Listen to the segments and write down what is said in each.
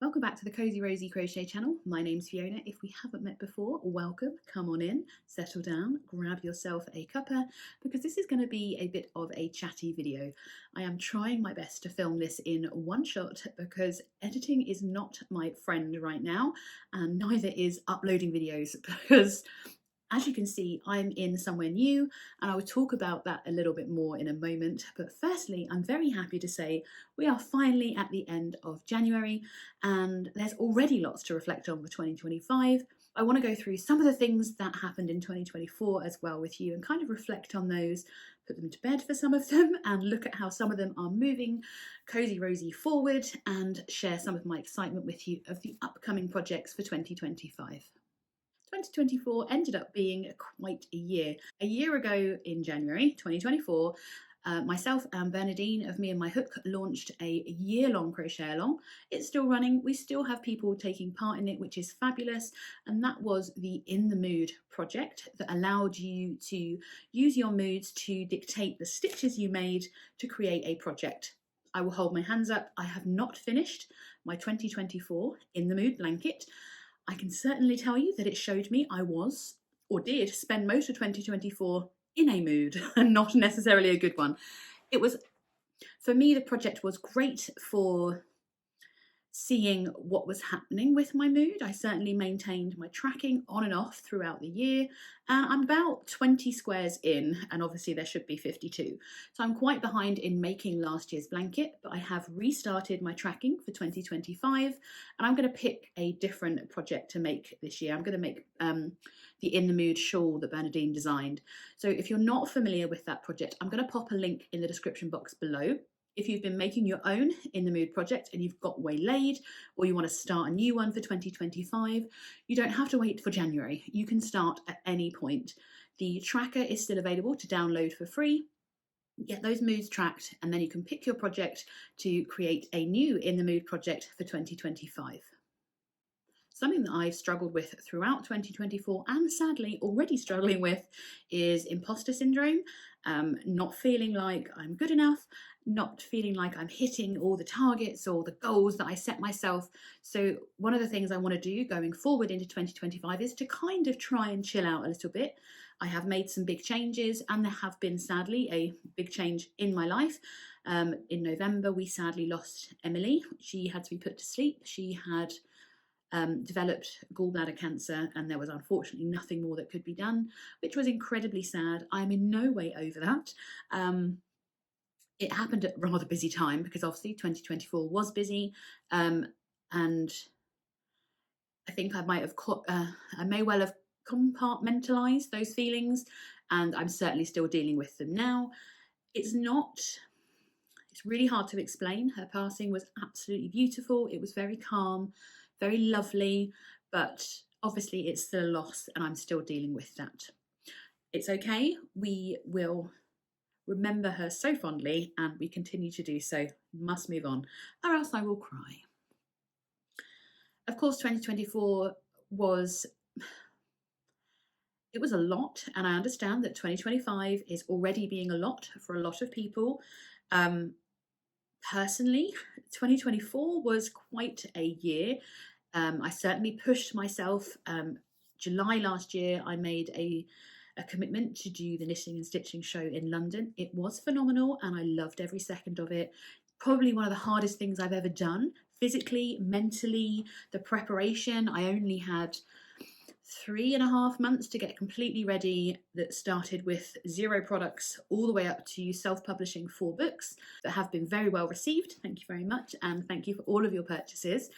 Welcome back to the Cozy Rosy Crochet channel. My name's Fiona. If we haven't met before, welcome. Come on in, settle down, grab yourself a cuppa, because this is going to be a bit of a chatty video. I am trying my best to film this in one shot because editing is not my friend right now, and neither is uploading videos because as you can see, I'm in somewhere new, and I will talk about that a little bit more in a moment. But firstly, I'm very happy to say we are finally at the end of January, and there's already lots to reflect on for 2025. I want to go through some of the things that happened in 2024 as well with you and kind of reflect on those, put them to bed for some of them, and look at how some of them are moving Cozy Rosy forward, and share some of my excitement with you of the upcoming projects for 2025. 2024 ended up being quite a year. A year ago in January 2024, myself and Bernadine of Me and My Hook launched a year-long crochet along. It's still running. We still have people taking part in it, which is fabulous. And that was the In the Mood project that allowed you to use your moods to dictate the stitches you made to create a project. I will hold my hands up. I have not finished my 2024 In the Mood blanket. I can certainly tell you that it showed me I was, or did, spend most of 2024 in a mood, and not necessarily a good one. It was, for me, the project was great for seeing what was happening with my mood. I certainly maintained my tracking on and off throughout the year, and I'm about 20 squares in, and obviously there should be 52. So I'm quite behind in making last year's blanket, but I have restarted my tracking for 2025, and I'm going to pick a different project to make this year. I'm going to make the In the Mood shawl that Bernadine designed. So if you're not familiar with that project, I'm going to pop a link in the description box below. If you've been making your own In the Mood project and you've got waylaid, or you want to start a new one for 2025, you don't have to wait for January. You can start at any point. The tracker is still available to download for free. Get those moods tracked, and then you can pick your project to create a new In the Mood project for 2025. Something that I've struggled with throughout 2024, and sadly already struggling with, is imposter syndrome. Not feeling like I'm good enough, not feeling like I'm hitting all the targets or the goals that I set myself. So one of the things I want to do going forward into 2025 is to kind of try and chill out a little bit. I have made some big changes, and there have been, sadly, a big change in my life. In November, we sadly lost Emily. She had to be put to sleep. She had developed gallbladder cancer, and there was unfortunately nothing more that could be done, which was incredibly sad. I'm in no way over that. It happened at a rather busy time because obviously 2024 was busy, and I think I may well have compartmentalized those feelings, and I'm certainly still dealing with them now. It's really hard to explain. Her passing was absolutely beautiful. It was very calm, very lovely, but obviously it's still a loss, and I'm still dealing with that. It's okay. We will remember her so fondly, and we continue to do so. Must move on, or else I will cry. Of course, 2024 was a lot, and I understand that 2025 is already being a lot for a lot of people. Personally, 2024 was quite a year. I certainly pushed myself. July last year, I made a commitment to do the knitting and stitching show in London. It was phenomenal, and I loved every second of it. Probably one of the hardest things I've ever done, physically, mentally, the preparation. I only had 3.5 months to get completely ready. That started with 0 products all the way up to self-publishing 4 books that have been very well received. Thank you very much, and thank you for all of your purchases.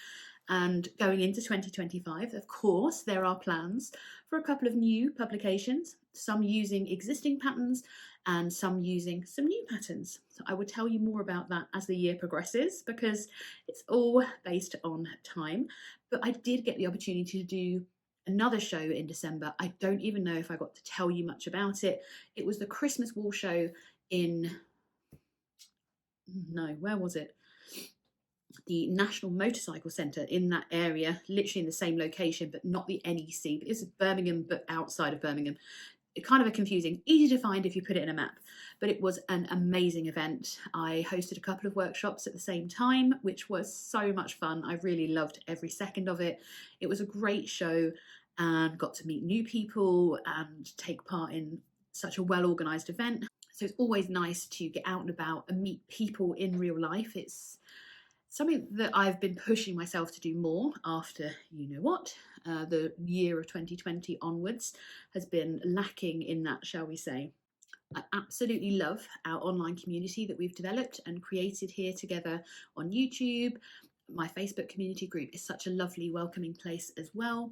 And going into 2025, of course, there are plans for a couple of new publications, some using existing patterns and some using some new patterns. So I will tell you more about that as the year progresses, because it's all based on time. But I did get the opportunity to do another show in December. I don't even know if I got to tell you much about it. It was the Christmas wall show where was it? The National Motorcycle Centre in that area, literally in the same location, but not the NEC. But it's Birmingham, but outside of Birmingham. kind of a confusing, easy to find if you put it in a map, but it was an amazing event. I hosted a couple of workshops at the same time, which was so much fun. I really loved every second of it. It was a great show and got to meet new people and take part in such a well-organized event. So it's always nice to get out and about and meet people in real life. It's something that I've been pushing myself to do more after, you know what, the year of 2020 onwards has been lacking in that, shall we say. I absolutely love our online community that we've developed and created here together on YouTube. My Facebook community group is such a lovely, welcoming place as well.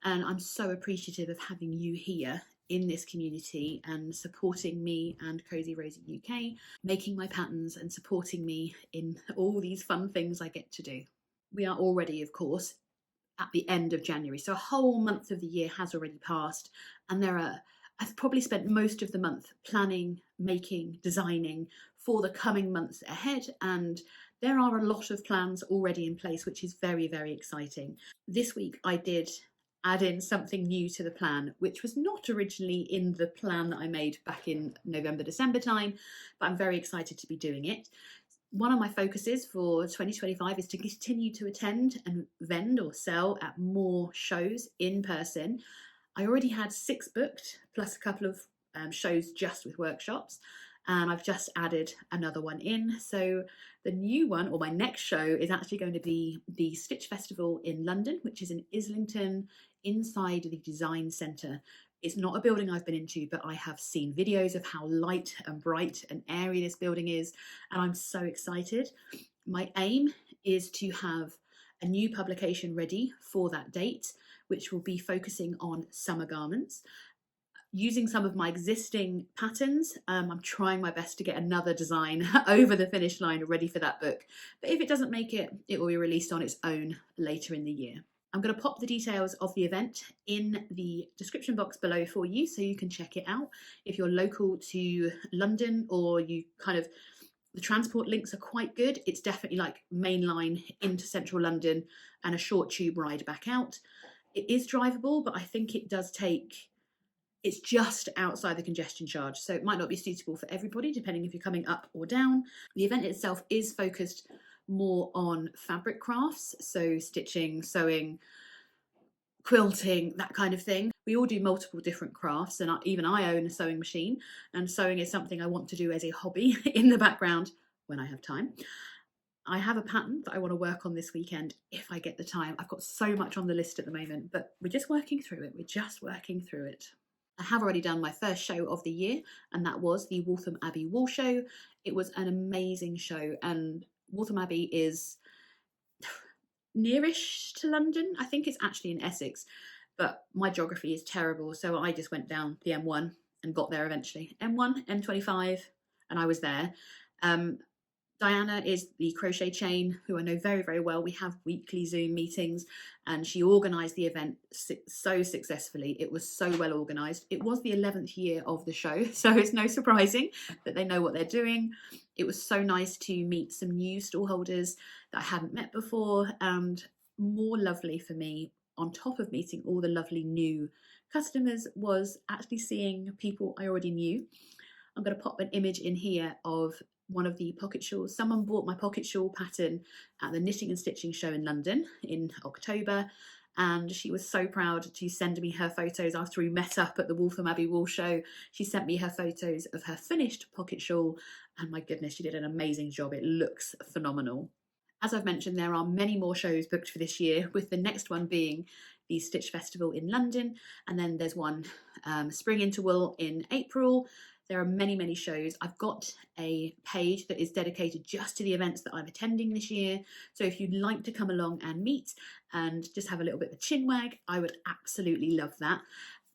And I'm so appreciative of having you here in this community and supporting me and Cozy Rosie UK, making my patterns and supporting me in all these fun things I get to do. We are already, of course, at the end of January, so a whole month of the year has already passed, and I've probably spent most of the month planning, making, designing for the coming months ahead, and there are a lot of plans already in place, which is very, very exciting. This week I did add in something new to the plan, which was not originally in the plan that I made back in November, December time, but I'm very excited to be doing it. One of my focuses for 2025 is to continue to attend and vend or sell at more shows in person. I already had 6 booked, plus a couple of shows just with workshops, and I've just added another one in. So the new one, or my next show, is actually going to be the Stitch Festival in London, which is in Islington, inside the Design Centre. It's not a building I've been into, but I have seen videos of how light and bright and airy this building is, and I'm so excited. My aim is to have a new publication ready for that date, which will be focusing on summer garments. Using some of my existing patterns, I'm trying my best to get another design over the finish line ready for that book. But if it doesn't make it, it will be released on its own later in the year. I'm going to pop the details of the event in the description box below for you so you can check it out. If you're local to London, or the transport links are quite good. It's definitely like mainline into central London and a short tube ride back out. It is drivable, but I think it's just outside the congestion charge, so it might not be suitable for everybody depending if you're coming up or down. The event itself is focused more on fabric crafts, so stitching, sewing, quilting, that kind of thing. We all do multiple different crafts, and even I own a sewing machine, and sewing is something I want to do as a hobby in the background when I have time. I have a pattern that I want to work on this weekend if I get the time. I've got so much on the list at the moment, but we're just working through it. I have already done my first show of the year, and that was the Waltham Abbey Wool Show. It was an amazing show, and Waltham Abbey is nearish to London. I think it's actually in Essex, but my geography is terrible, so I just went down the M1 and got there eventually. M1, M25, and I was there. Diana is the crochet chain, who I know very, very well. We have weekly Zoom meetings, and she organised the event so successfully. It was so well organised. It was the 11th year of the show, so it's no surprising that they know what they're doing. It was so nice to meet some new stallholders that I hadn't met before, and more lovely for me, on top of meeting all the lovely new customers, was actually seeing people I already knew. I'm going to pop an image in here of one of the pocket shawls. Someone bought my pocket shawl pattern at the Knitting and Stitching show in London in October, and she was so proud to send me her photos after we met up at the Waltham Abbey Wool Show. She sent me her photos of her finished pocket shawl, and my goodness, she did an amazing job. It looks phenomenal. As I've mentioned, there are many more shows booked for this year, with the next one being the Stitch Festival in London, and then there's one Spring into Wool in April. There are many, many shows. I've got a page that is dedicated just to the events that I'm attending this year. So if you'd like to come along and meet and just have a little bit of a chin wag, I would absolutely love that.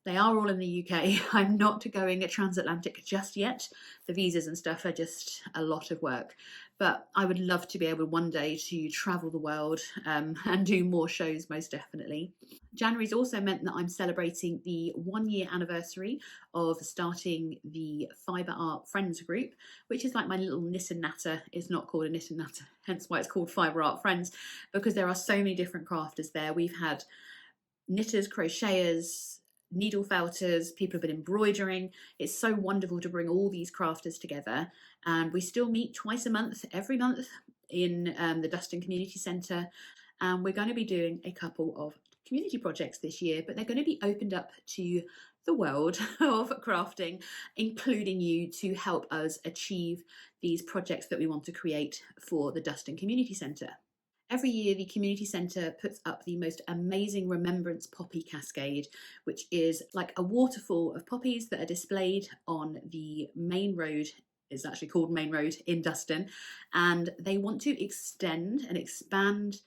They are all in the UK. I'm not going transatlantic just yet. The visas and stuff are just a lot of work. But I would love to be able one day to travel the world and do more shows, most definitely. January's also meant that I'm celebrating the 1-year anniversary of starting the Fibre Art Friends group, which is like my little knit and natter. It's not called a knit and natter, hence why it's called Fibre Art Friends, because there are so many different crafters there. We've had knitters, crocheters, needle felters, people have been embroidering. It's so wonderful to bring all these crafters together. And we still meet twice a month, every month in the Dustin Community Centre. And we're going to be doing a couple of community projects this year, but they're going to be opened up to the world of crafting, including you, to help us achieve these projects that we want to create for the Dustin Community Centre. Every year, the Community Centre puts up the most amazing Remembrance Poppy Cascade, which is like a waterfall of poppies that are displayed on the main road. It's actually called Main Road in Dustin, and they want to extend and expand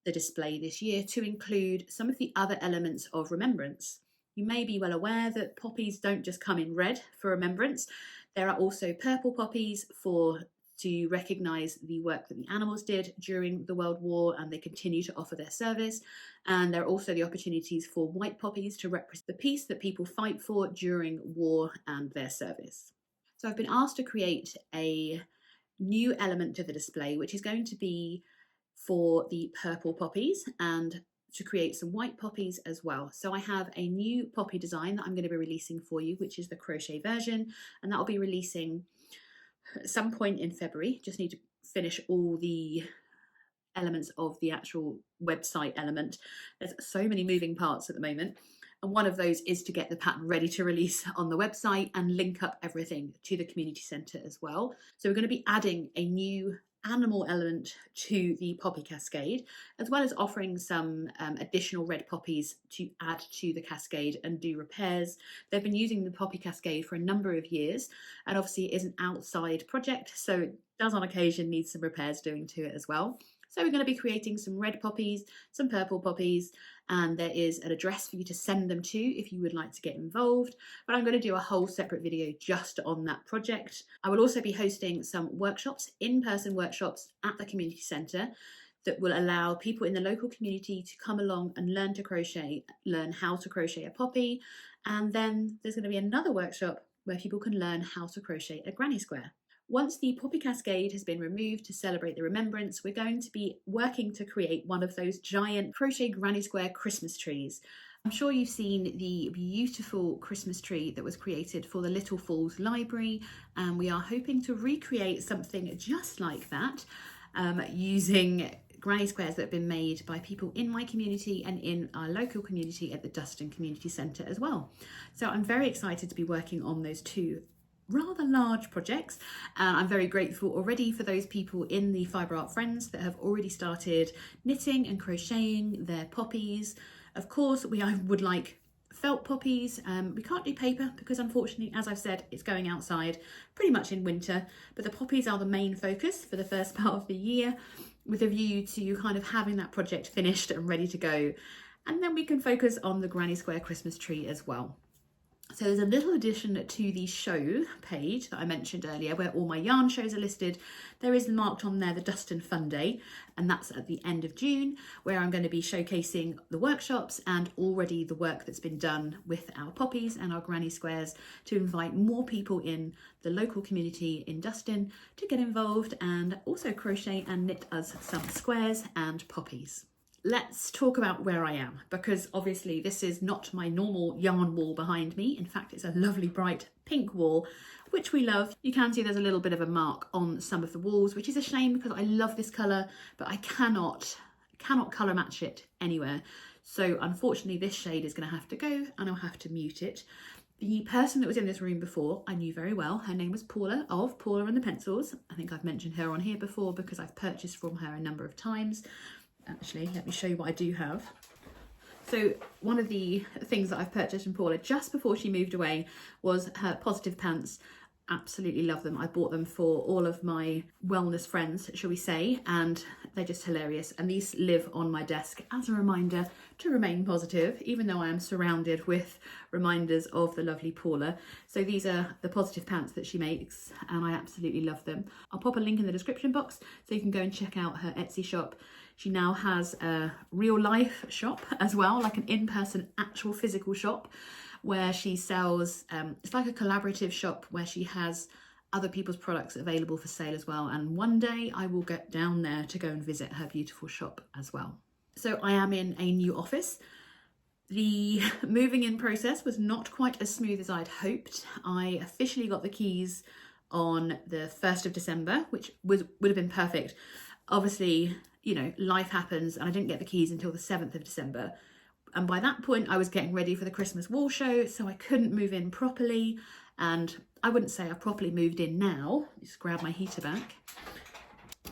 the display this year to include some of the other elements of remembrance. You may be well aware that poppies don't just come in red for remembrance. There are also purple poppies to recognise the work that the animals did during the World War, and they continue to offer their service. And there are also the opportunities for white poppies to represent the peace that people fight for during war and their service. So I've been asked to create a new element to the display, which is going to be for the purple poppies, and to create some white poppies as well. So I have a new poppy design that I'm going to be releasing for you, which is the crochet version, and that will be releasing at some point in February. Just need to finish all the elements of the actual website element. There's so many moving parts at the moment, and one of those is to get the pattern ready to release on the website and link up everything to the community centre as well. So we're going to be adding a new animal element to the poppy cascade, as well as offering some additional red poppies to add to the cascade and do repairs. They've been using the poppy cascade for a number of years, and obviously it is an outside project, so it does on occasion need some repairs doing to it as well. So we're going to be creating some red poppies, some purple poppies, and there is an address for you to send them to if you would like to get involved. But I'm going to do a whole separate video just on that project. I will also be hosting some workshops, in-person workshops at the community centre, that will allow people in the local community to come along and learn to crochet, learn how to crochet a poppy. And then there's going to be another workshop where people can learn how to crochet a granny square. Once the poppy cascade has been removed to celebrate the remembrance, we're going to be working to create one of those giant crochet granny square Christmas trees. I'm sure you've seen the beautiful Christmas tree that was created for the Little Falls Library, and we are hoping to recreate something just like that using granny squares that have been made by people in my community and in our local community at the Dustin Community Centre as well. So I'm very excited to be working on those two rather large projects. I'm very grateful already for those people in the Fibre Art Friends that have already started knitting and crocheting their poppies. Of course, I would like felt poppies. We can't do paper because unfortunately, as I've said, it's going outside pretty much in winter, but the poppies are the main focus for the first part of the year, with a view to kind of having that project finished and ready to go. And then we can focus on the Granny Square Christmas tree as well. So there's a little addition to the show page that I mentioned earlier, where all my yarn shows are listed. There is marked on there the Dustin Fun Day, and that's at the end of June, where I'm going to be showcasing the workshops and already the work that's been done with our poppies and our granny squares, to invite more people in the local community in Dustin to get involved and also crochet and knit us some squares and poppies. Let's talk about where I am, because obviously this is not my normal yarn wall behind me. In fact, it's a lovely bright pink wall, which we love. You can see there's a little bit of a mark on some of the walls, which is a shame because I love this colour, but I cannot colour match it anywhere. So unfortunately this shade is going to have to go, and I'll have to mute it. The person that was in this room before, I knew very well. Her name was Paula of Paula and the Pencils. I think I've mentioned her on here before because I've purchased from her a number of times. Actually, let me show you what I do have. So one of the things that I've purchased from Paula just before she moved away was her positive pants. Absolutely love them. I bought them for all of my wellness friends, shall we say, and they're just hilarious. And these live on my desk as a reminder to remain positive, even though I am surrounded with reminders of the lovely Paula. So these are the positive pants that she makes, and I absolutely love them. I'll pop a link in the description box so you can go and check out her Etsy shop. She now has a real life shop as well, like an in-person actual physical shop, where she sells, it's like a collaborative shop where she has other people's products available for sale as well. And one day I will get down there to go and visit her beautiful shop as well. So I am in a new office. The moving in process was not quite as smooth as I'd hoped. I officially got the keys on the 1st of December, which would have been perfect. Obviously, you know, life happens, and I didn't get the keys until the 7th of December. And by that point, I was getting ready for the Christmas wall show, so I couldn't move in properly. And I wouldn't say I've properly moved in now. Just grab my heater back.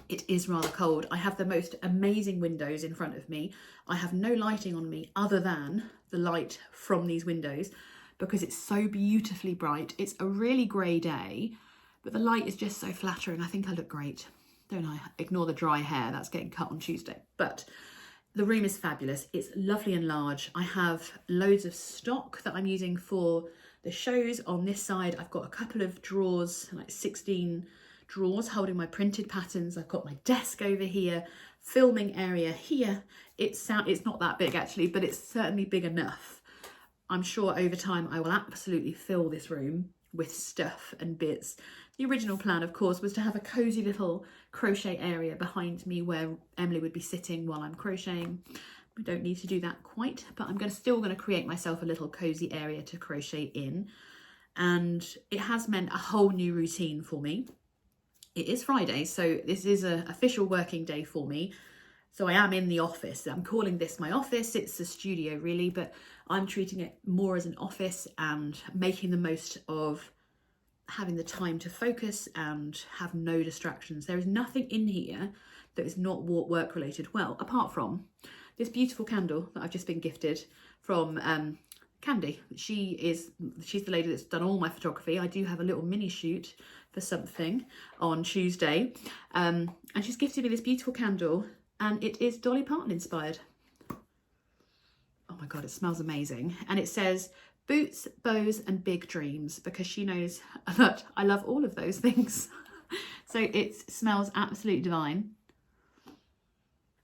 It is rather cold. I have the most amazing windows in front of me. I have no lighting on me other than the light from these windows because it's so beautifully bright. It's a really grey day, but the light is just so flattering. I think I look great, don't I? Ignore the dry hair, that's getting cut on Tuesday. But the room is fabulous. It's lovely and large. I have loads of stock that I'm using for the shows. On this side, I've got a couple of drawers, like 16 drawers holding my printed patterns. I've got my desk over here, filming area here. It's not that big actually, but it's certainly big enough. I'm sure over time I will absolutely fill this room with stuff and bits. The original plan, of course, was to have a cozy little crochet area behind me where Emily would be sitting while I'm crocheting. We don't need to do that quite, but I'm still going to create myself a little cozy area to crochet in. And it has meant a whole new routine for me. It is Friday, so this is an official working day for me. So I am in the office. I'm calling this my office. It's a studio really, but I'm treating it more as an office and making the most of having the time to focus and have no distractions. There is nothing in here that is not work related. Well, apart from this beautiful candle that I've just been gifted from Khandie. She's the lady that's done all my photography. I do have a little mini shoot for something on Tuesday, and she's gifted me this beautiful candle, and it is Dolly Parton inspired. Oh my god, it smells amazing. And it says boots, bows and big dreams, because she knows that I love all of those things. So it smells absolutely divine.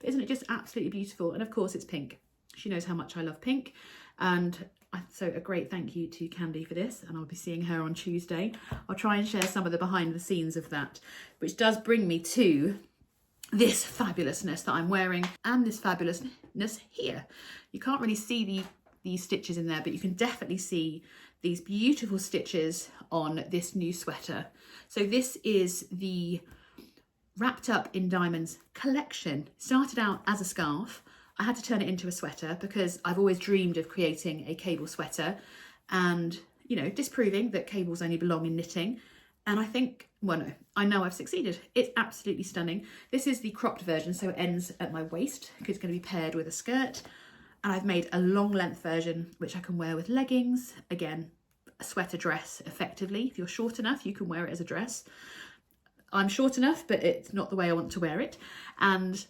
Isn't it just absolutely beautiful? And of course it's pink. She knows how much I love pink, and so a great thank you to Khandie for this, and I'll be seeing her on Tuesday. I'll try and share some of the behind the scenes of that, which does bring me to this fabulousness that I'm wearing and this fabulousness here. You can't really see these stitches in there, but you can definitely see these beautiful stitches on this new sweater. So this is the Wrapped Up in Diamonds collection. It started out as a scarf. I had to turn it into a sweater because I've always dreamed of creating a cable sweater and, you know, disproving that cables only belong in knitting. And I think, well, no, I know I've succeeded. It's absolutely stunning. This is the cropped version, so it ends at my waist because it's going to be paired with a skirt. And I've made a long length version, which I can wear with leggings. Again, a sweater dress effectively. If you're short enough, you can wear it as a dress. I'm short enough, but it's not the way I want to wear it. And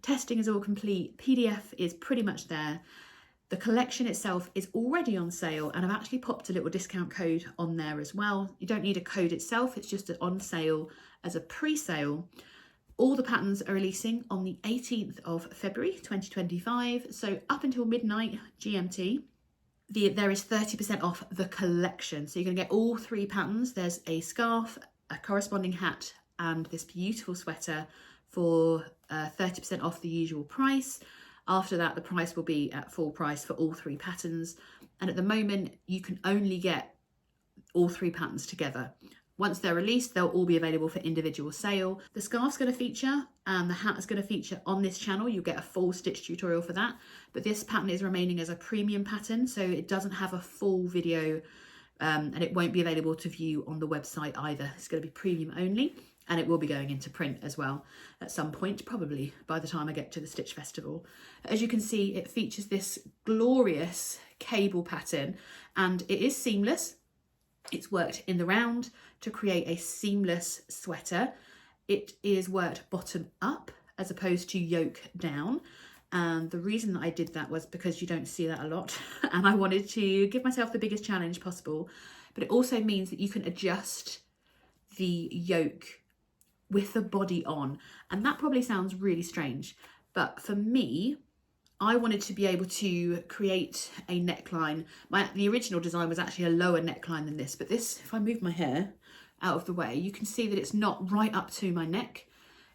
testing is all complete. PDF is pretty much there. The collection itself is already on sale, and I've actually popped a little discount code on there as well. You don't need a code itself, it's just on sale as a pre-sale. All the patterns are releasing on the 18th of February 2025, so up until midnight GMT. There is 30% off the collection, so you're going to get all 3 patterns. There's a scarf, a corresponding hat and this beautiful sweater for 30% off the usual price. After that, the price will be at full price for all 3 patterns. And at the moment, you can only get all 3 patterns together. Once they're released, they'll all be available for individual sale. The scarf's going to feature and the hat is going to feature on this channel. You'll get a full stitch tutorial for that. But this pattern is remaining as a premium pattern, so it doesn't have a full video and it won't be available to view on the website either. It's going to be premium only. And it will be going into print as well at some point, probably by the time I get to the Stitch Festival. As you can see, it features this glorious cable pattern, and it is seamless. It's worked in the round to create a seamless sweater. It is worked bottom up as opposed to yoke down. And the reason that I did that was because you don't see that a lot, and I wanted to give myself the biggest challenge possible. But it also means that you can adjust the yoke with the body on, and that probably sounds really strange, but for me, I wanted to be able to create a neckline. The original design was actually a lower neckline than this, but this, if I move my hair out of the way, you can see that it's not right up to my neck.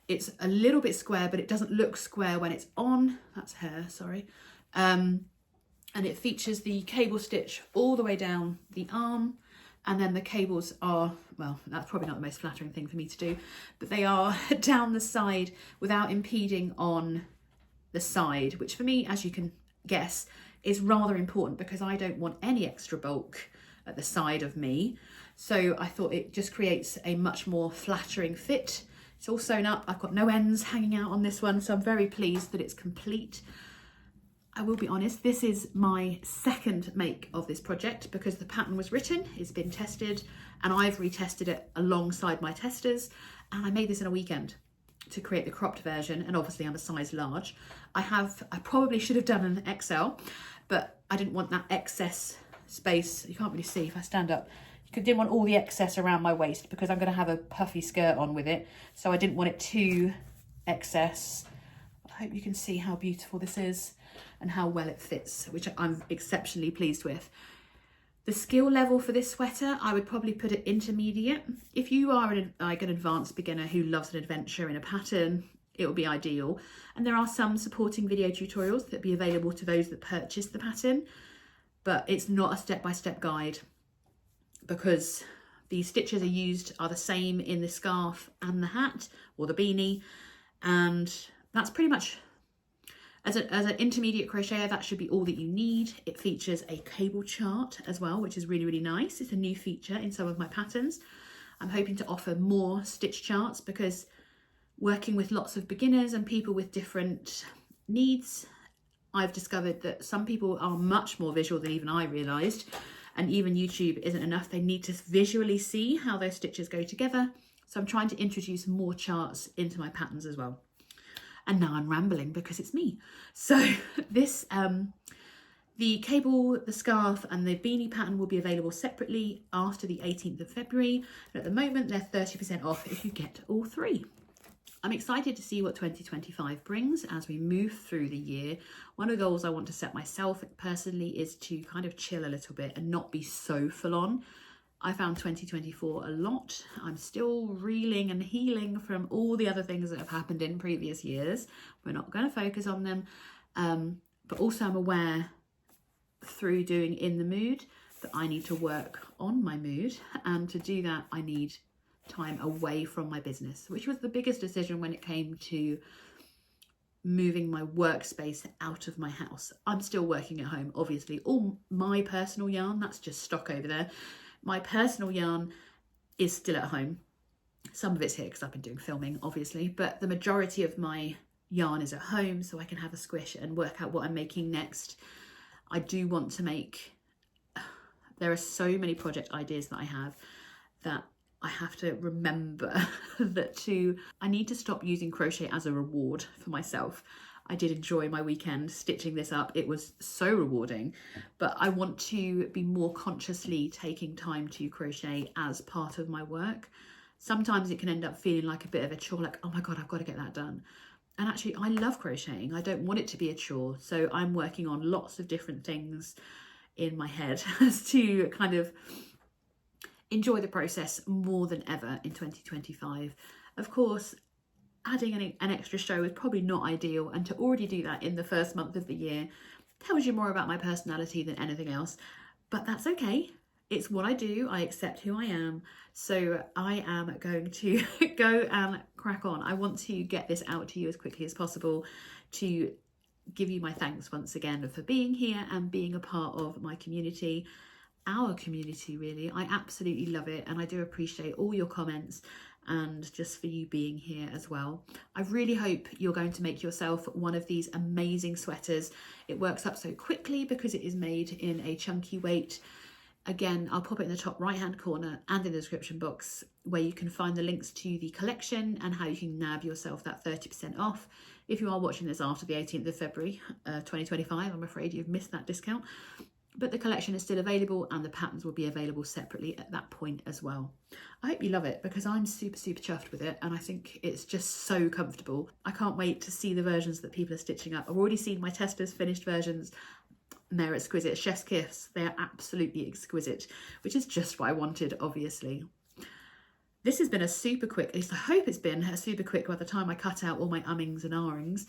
It's a little bit square, but it doesn't look square when it's on. That's hair, sorry. and it features the cable stitch all the way down the arm, and then the cables are, well, that's probably not the most flattering thing for me to do, but they are down the side without impeding on the side, which for me, as you can guess, is rather important because I don't want any extra bulk at the side of me. So I thought it just creates a much more flattering fit. It's all sewn up. I've got no ends hanging out on this one, so I'm very pleased that it's complete. I will be honest, this is my second make of this project because the pattern was written, it's been tested, and I've retested it alongside my testers, and I made this in a weekend to create the cropped version, and obviously I'm a size large. I probably should have done an XL, but I didn't want that excess space. You can't really see if I stand up. I didn't want all the excess around my waist because I'm going to have a puffy skirt on with it, so I didn't want it too excess. I hope you can see how beautiful this is and how well it fits, which I'm exceptionally pleased with. The skill level for this sweater, I would probably put it intermediate. If you are like an advanced beginner who loves an adventure in a pattern, it will be ideal. And there are some supporting video tutorials that be available to those that purchase the pattern, but it's not a step-by-step guide because the stitches are the same in the scarf and the hat or the beanie, and that's pretty much, as an intermediate crocheter, that should be all that you need. It features a cable chart as well, which is really, really nice. It's a new feature in some of my patterns. I'm hoping to offer more stitch charts because working with lots of beginners and people with different needs, I've discovered that some people are much more visual than even I realised, and even YouTube isn't enough. They need to visually see how those stitches go together. So I'm trying to introduce more charts into my patterns as well. And now I'm rambling because it's me. So this, the cable, the scarf and the beanie pattern will be available separately after the 18th of February. And at the moment, they're 30% off if you get all three. I'm excited to see what 2025 brings as we move through the year. One of the goals I want to set myself personally is to kind of chill a little bit and not be so full on. I found 2024 a lot. I'm still reeling and healing from all the other things that have happened in previous years. We're not going to focus on them. But also I'm aware through doing In the Mood that I need to work on my mood. And to do that, I need time away from my business, which was the biggest decision when it came to moving my workspace out of my house. I'm still working at home, obviously. All my personal yarn, that's just stock over there. My personal yarn is still at home. Some of it's here because I've been doing filming, obviously, but the majority of my yarn is at home so I can have a squish and work out what I'm making next. I do want to make, there are so many project ideas that I have that I have to remember that I need to stop using crochet as a reward for myself. I did enjoy my weekend stitching this up. It was so rewarding, but I want to be more consciously taking time to crochet as part of my work. Sometimes it can end up feeling like a bit of a chore, like, oh my God, I've got to get that done. And actually, I love crocheting. I don't want it to be a chore. So I'm working on lots of different things in my head as to kind of enjoy the process more than ever in 2025. Of course, adding an extra show is probably not ideal, and to already do that in the first month of the year tells you more about my personality than anything else, but that's okay. It's what I do. I accept who I am. So I am going to go and crack on. I want to get this out to you as quickly as possible to give you my thanks once again for being here and being a part of my community, our community really. I absolutely love it, and I do appreciate all your comments and just for you being here as well. I really hope you're going to make yourself one of these amazing sweaters. It works up so quickly because it is made in a chunky weight. Again, I'll pop it in the top right hand corner and in the description box where you can find the links to the collection and how you can nab yourself that 30% off. If you are watching this after the 18th of February 2025, I'm afraid you've missed that discount. But the collection is still available and the patterns will be available separately at that point as well. I hope you love it because I'm super, super chuffed with it, and I think it's just so comfortable. I can't wait to see the versions that people are stitching up. I've already seen my testers' finished versions and they're exquisite. Chef's kiss, they're absolutely exquisite, which is just what I wanted, obviously. This has been a super quick, at least I hope it's been a super quick by the time I cut out all my ummings and ahhings.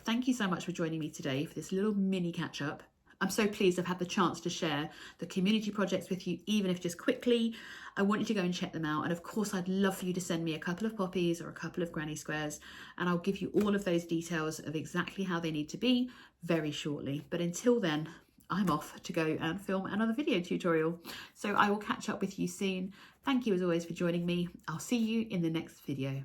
Thank you so much for joining me today for this little mini catch up. I'm so pleased I've had the chance to share the community projects with you, even if just quickly. I want you to go and check them out. And of course, I'd love for you to send me a couple of poppies or a couple of granny squares, and I'll give you all of those details of exactly how they need to be very shortly. But until then, I'm off to go and film another video tutorial. So I will catch up with you soon. Thank you as always for joining me. I'll see you in the next video.